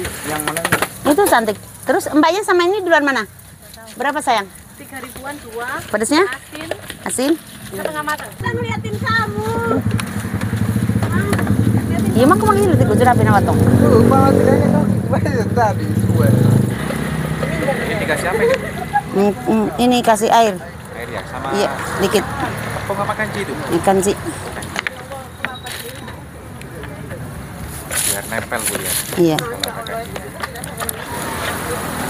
Yang mana ini? Itu cantik. Terus mbaknya sama ini duluan mana? Berapa sayang? 3.000-an dua. Pedesnya? Asin. Asin? Setengah matang. Saya ngeliatin kamu. Iya mah kumang hilir tigo jurapi na watong. Banget kayaknya kan tadi gue. Ini kasih apa ini? Ini kasih air. Air ya, sama Iya, dikit. tepung apa kanji itu? Ikan sih. Biar nempel Bu ya. Iya. Kalau ada kanji.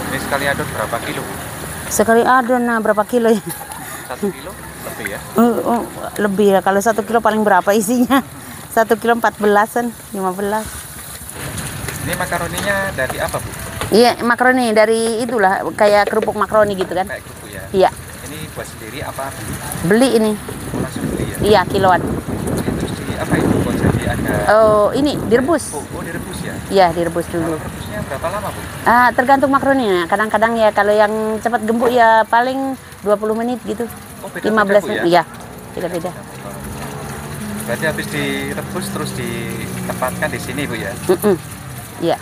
Ini sekali adon berapa kilo Bu? Sekali adon nah berapa kilo ya? 1 kilo lebih ya? Lebih ya. Kalau 1 kilo paling berapa isinya? 1 kilo 14-an, 15. Ini makaroninya dari apa Bu? Iya, makaroni dari itulah kayak kerupuk makaroni gitu kan? Kayak kerupuk ya? Iya. Ini buat sendiri apa beli? Beli ini. Oh, langsung beli ya? Iya, kiloan. Terus di apa itu konsepnya ada? Oh, ini direbus. Oh, direbus ya? Iya, direbus dulu. Kalau rebusnya berapa lama Bu? Tergantung makaroninya. Kadang-kadang ya kalau yang cepat gembuk ya paling 20 menit gitu. Oh, beda-beda, 15 Bu, menit. ya? Iya, beda-beda. Berarti habis direbus terus ditempatkan di sini Bu ya? Iya.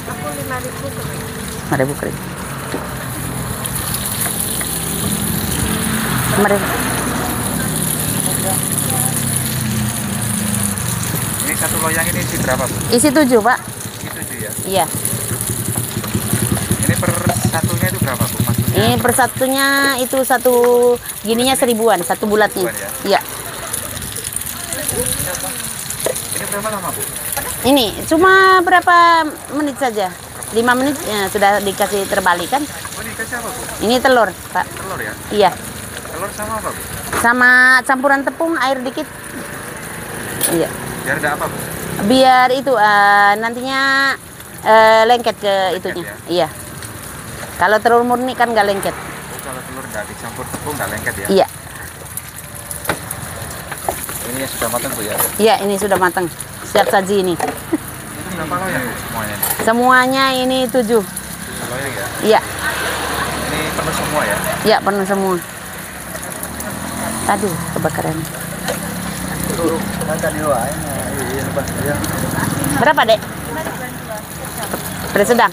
Aku 5.000. 5.000 kering. 5.000. Ini satu loyang ini isi berapa Bu? Isi 7, Pak. Isi 7 ya? Iya. Ini per satunya itu berapa Bu? Maksudnya Ini per satunya itu satu gininya 1.000-an, satu bulatnya. 1.000-an ya? Iya. Ini berapa lama Bu? Ini cuma berapa menit saja? 5 menit ya, sudah dikasih terbalik kan? Oh, ini kasih apa Bu? Ini telur, Pak. Telur ya? Iya. Telur sama apa Bu? Sama campuran tepung, air dikit. Iya. Biar ada apa Bu? Biar itu nantinya lengket ke itunya. ya? Iya. Kalau telur murni kan nggak lengket. Oh, kalau telur nggak dicampur tepung nggak lengket ya? Iya. Ini yang sudah matang Bu ya? Iya, ini sudah matang. Siap saji ini. Itu berapa loyang Bu semuanya? Semuanya ini 7. Loyang ya? Iya. Ini penuh semua ya? Iya, penuh semua. Aduh, kebakaran. Berapa, Dek? Pedas sedang.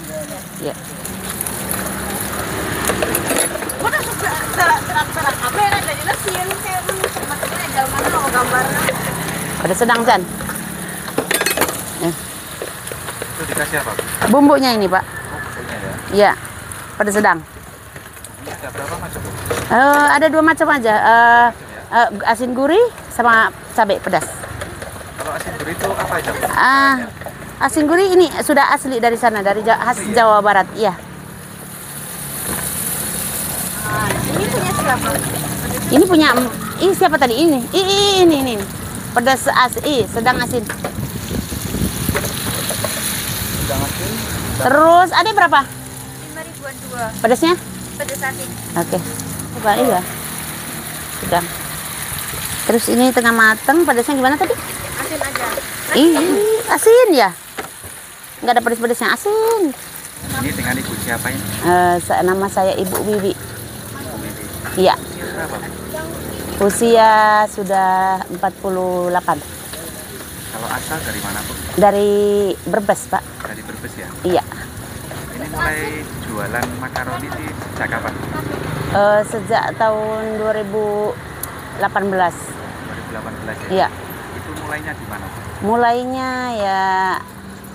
Iya. Pedas sedang, Chan. Itu dikasih apa Bu? Bumbunya ini, Pak. Oh, bumbunya ya? Iya. Pedas sedang. Ini ada berapa macam Bu? Ada 2 macam aja. Asin gurih sama cabai pedas. Kalau asin gurih itu apa aja Bu? Asin gurih ini sudah asli dari sana, dari khas Jawa Barat. Iya. Ini punya siapa? Ini punya siapa tadi ini? Ini. Pedas sedang asin. Terus ada berapa? 5.000-an dua. Pedasnya? Pedas asin. Oke. Coba iya. Sedang. Terus ini tengah matang, pedasnya gimana tadi? Asin aja. Asin ya? Nggak ada pedas-pedasnya, asin. Ini dengan ibu siapa ini? Nama saya Ibu Wiwi. Bu Bibi. Iya. Usia berapa Bu? Usia sudah 48. Kalau asal dari mana Bu? Dari Brebes, Pak. Dari Brebes ya? Iya. Ini mulai jualan makaroni di sejak kapan? Sejak tahun 2018. 2018 ya? Iya. Itu mulainya di mana Bu? Mulainya ya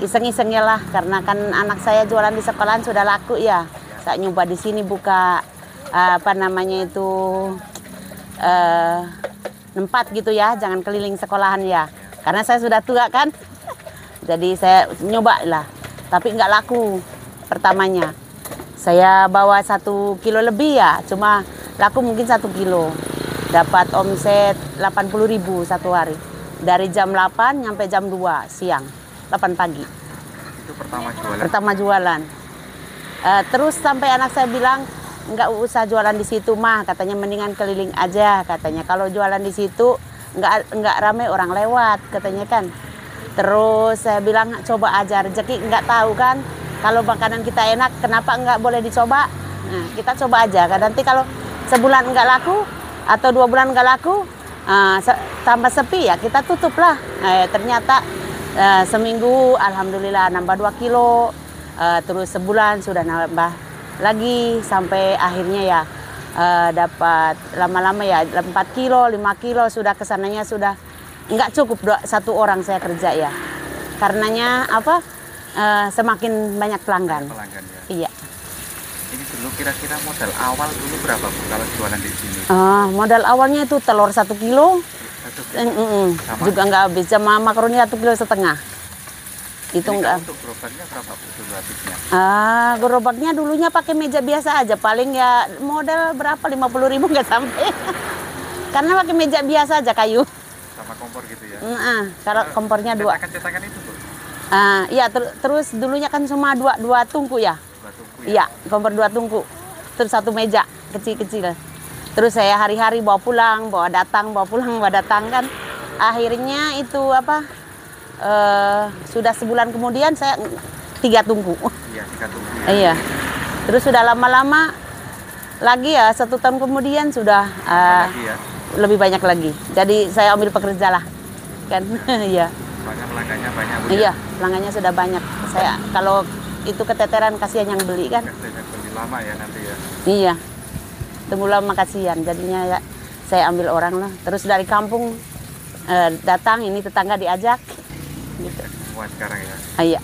iseng-isengnya lah, karena kan anak saya jualan di sekolahan sudah laku ya. Saya nyoba di sini buka apa namanya itu tempat gitu ya, jangan keliling sekolahan ya. Karena saya sudah tua kan, jadi saya nyoba lah. Tapi nggak laku pertamanya. Saya bawa 1 kilo lebih ya, cuma laku mungkin 1 kilo. Dapat omset 80.000 satu hari. Dari jam 8 sampai jam 2 siang, 8 pagi. Itu pertama jualan? Pertama jualan. Terus sampai anak saya bilang, nggak usah jualan di situ mah, katanya mendingan keliling aja katanya. Kalau jualan di situ nggak rame orang lewat katanya kan. Terus saya bilang coba aja, rezeki nggak tahu kan. Kalau makanan kita enak, kenapa nggak boleh dicoba? Nah, kita coba aja. Nanti kalau sebulan nggak laku atau 2 bulan nggak laku, tambah sepi ya kita tutup lah. Ternyata Seminggu alhamdulillah nambah 2 kilo. Terus sebulan sudah nambah lagi sampai akhirnya ya dapat lama-lama ya 4 kilo, 5 kilo sudah kesananya sudah nggak cukup satu orang saya kerja ya. Karenanya apa? Semakin banyak pelanggan. Pelanggan ya. Iya. Ini dulu kira-kira modal awal dulu berapa Bu kalau jualan di sini? Modal awalnya itu telur 1 kilo. Satu kilo. Sama? Juga nggak habis, sama makaroni 1,5 kilo. Itu Ini enggak. untuk gerobaknya berapa Bu dulu habisnya? Gerobaknya dulunya pakai meja biasa aja, paling ya modal berapa 50.000 nggak sampai. Karena pakai meja biasa aja kayu. Sama kompor gitu ya? Kalau kompornya 2. Cetakan itu Bu? Iya, terus dulunya kan cuma dua tungku ya. 2 tungku ya? Iya, kompor 2 tungku. Terus 1 meja kecil-kecil. Terus saya hari-hari bawa pulang, bawa datang, bawa pulang, bawa datang kan. Akhirnya itu apa? Sudah sebulan kemudian saya 3 tungku. Iya, 3 tungku ya? Iya. Terus sudah lama-lama lagi ya 1 tahun kemudian sudah Lagi ya? lebih banyak lagi. Jadi saya ambil pekerja lah, kan? Iya. Soalnya pelanggannya banyak Bu Iya, ya? pelanggannya sudah banyak. Saya kalau itu keteteran kasihan yang beli kan? Lebih lama ya nanti ya? Iya. Tunggu lama kasihan. Jadinya ya saya ambil orang lah. Terus dari kampung datang, ini tetangga diajak. Gitu. Semua sekarang ya? Iya.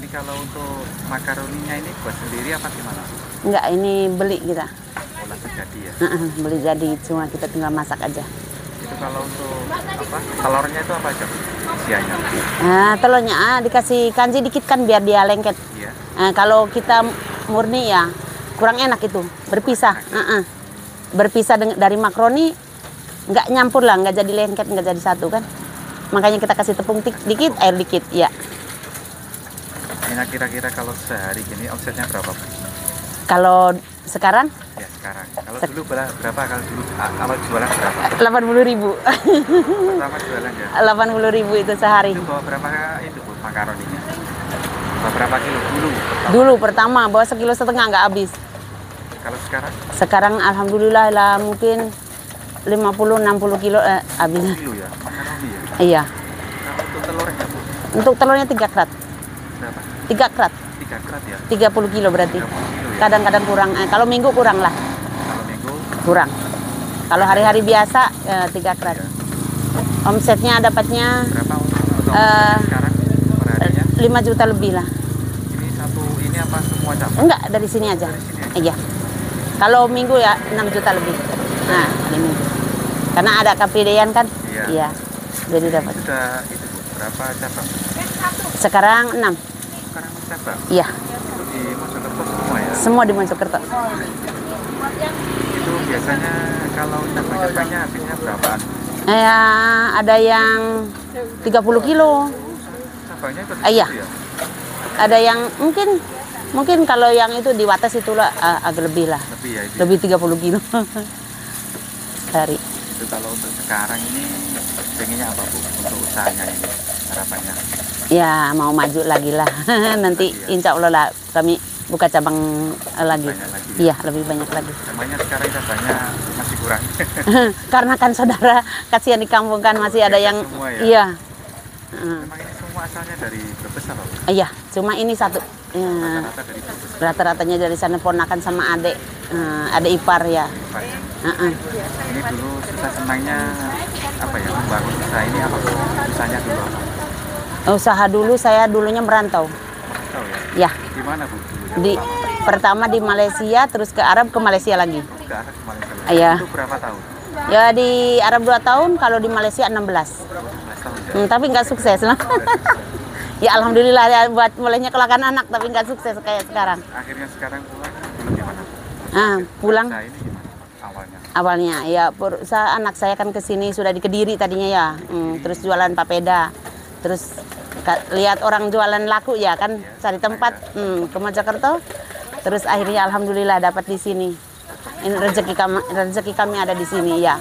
Ini kalau untuk makaroninya ini buat sendiri apa gimana? Enggak, ini beli kita. Olah jadi ya? Beli jadi, cuma kita tinggal masak aja. Itu kalau untuk apa? Telurnya itu apa aja Bu? Isiannya? Telurnya dikasih kanji dikit kan biar dia lengket. Iya. Kalau kita murni ya kurang enak itu, berpisah. Berpisah dari makaroni, nggak nyampur lah, nggak jadi lengket, nggak jadi satu kan. Makanya kita kasih tepung dikit, air dikit, ya. Ini kira-kira kalau sehari gini omsetnya berapa Bu? Kalau sekarang Ya sekarang. Kalau dulu berapa? Kalau dulu awal jualan berapa? 80.000. Pertama jualan ya? 80.000 itu sehari. Itu bawa berapa itu Bu makaroninya? Bawa berapa kilo dulu? Dulu pertama bawa 1,5 kilo nggak habis. Kalau sekarang? Sekarang alhamdulillah lah mungkin 50-60 kilo habis. Kilo ya? Makaroni ya? Iya. Kalau untuk telurnya Bu? Untuk telurnya 3 kerat. Berapa? 3 kerat. 3 kerat ya? 30 kilo berarti. 30 kilo ya? Kadang-kadang kurang. Kalau minggu kurang lah. Kalau minggu? Kurang. Kalau hari-hari biasa 3 kerat. Ya. Omsetnya dapatnya Berapa untuk sekarang perharinya? 5 juta lebih lah. Ini satu, ini apa semua cabang? Enggak, dari sini aja. Dari sini aja? Iya. Kalau minggu ya 6 juta lebih. Nah, hari minggu. Karena ada KPD-an kan? Iya. Iya. Jadi dapat. Sudah itu Bu, berapa cabang? Sekarang 6. Sekarang cabang? Iya. Itu di Mojokerto semua ya? Semua di Mojokerto. Itu biasanya kalau cabang-cabangnya habisnya berapaan? Ya, ada yang 30 kilo. Cabangnya ikut Iya. gitu ya? Ada yang mungkin kalau yang itu di Wates itulah agak lebih lah. Lebih ya itu? Lebih 30 kilo sehari. Itu kalau untuk sekarang ini pengennya apa Bu untuk usahanya ini harapannya? Ya mau maju lagi lah. Nanti Lagi ya? insya Allah lah kami buka cabang lagi. Banyak lagi ya? Iya, lebih banyak lagi. Namanya sekarang cabangnya masih kurang. Karena kan saudara kasihan di kampung kan masih ada yang Semua ya? iya. Memang ini semua asalnya dari Brebes apa Bu? Iya, cuma ini satu. Rata-rata dari Brebes. Rata-ratanya dari sana ponakan sama adik, adik ipar ya. Banyak. Heeh. Ini dulu susah senangnya apa ya membangun usaha ini apa Bu? Usahanya dulu apa? Usaha dulu saya dulunya merantau. Tahu ya? Ya, Di mana Bu dulunya? pertama di Malaysia, terus ke Arab, ke Malaysia lagi. Ke arah ke Malaysia. Iya. Itu berapa tahun? Ya di Arab 2 tahun, kalau di Malaysia 16. 12 tahun ya? Tapi nggak sukses lah. Ya alhamdulillah ya buat mulainya kelakan anak, tapi nggak sukses kayak sekarang. Akhirnya sekarang pulang dulu gimana? Pulang Usaha ini gimana awalnya? awalnya ya anak saya kan kesini sudah di Kediri tadinya ya. Terus jualan papeda. Terus lihat orang jualan laku ya kan, cari tempat ke Mojokerto. Terus akhirnya alhamdulillah dapat di sini. Ini rezeki kami ada di sini ya.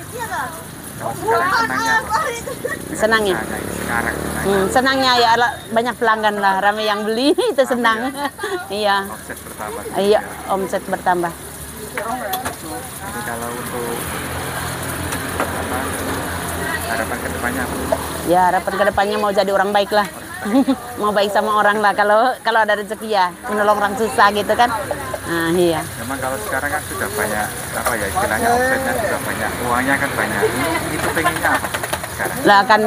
Kalau sekarang senangnya apa? Senangnya. Usahanya ini sekarang senangnya. Senangnya ya banyak pelanggan lah, ramai yang beli itu senang. Iya. Omset bertambah. Iya, omset bertambah. Jadi kalau untuk apa harapan kedepannya apa? Ya harapan kedepannya mau jadi orang baik lah. Mau baik sama orang lah kalau ada rezeki ya, menolong orang susah gitu kan. Nah iya. Memang kalau sekarang kan sudah banyak apa ya istilahnya omsetnya sudah banyak, uangnya kan banyak. Itu pengennya apa sekarang? Lah kan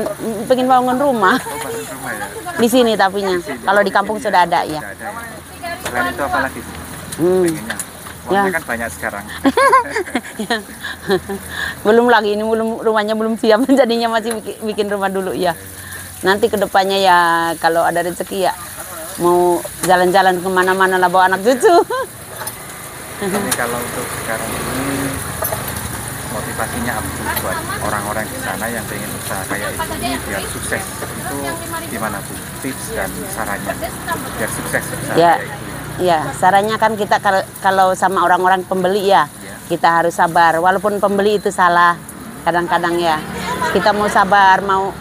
pengen bangun rumah Oh, bangun rumah ya. di sini tapinya. Kalau di kampung sudah ada ya. Sudah ada ya. Selain itu apa lagi? Pengennya. Ya. Uangnya kan banyak sekarang. Belum lagi ini rumahnya belum siap jadinya masih bikin rumah dulu ya. Nanti kedepannya ya kalau ada rezeki ya mau jalan-jalan kemana-mana lah bawa anak cucu. Tapi kalau untuk sekarang ini motivasinya apa sih buat orang-orang di sana yang pengen usaha kayak ini biar sukses itu gimana Bu? Tips dan sarannya biar sukses usaha Ya. kayak itu. Ya, sarannya kan kita kalau sama orang-orang pembeli ya, kita harus sabar. Walaupun pembeli itu salah, kadang-kadang ya kita mau sabar, mau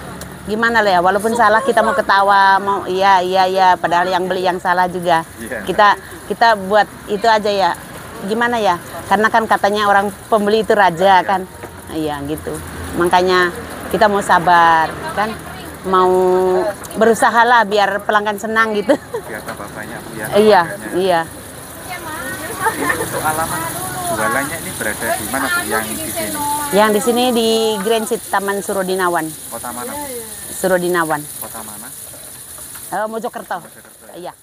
gimana lah ya. Walaupun salah kita mau ketawa, mau iya. Padahal yang beli yang salah juga. Iya. Kita buat itu aja ya. Gimana ya? Karena kan katanya orang pembeli itu raja kan. Iya gitu. Makanya kita mau sabar kan. Mau berusaha lah biar pelanggan senang gitu. Biar tambah banyak Bu ya. Iya, orderannya. iya. Ini untuk alamat jualannya ini berada di mana Bu yang di sini? Yang di sini di Grand City Taman Surodinawan. Kota mana Bu? Surodinawan. Kota mana? Mojokerto. Mojokerto ya? Iya.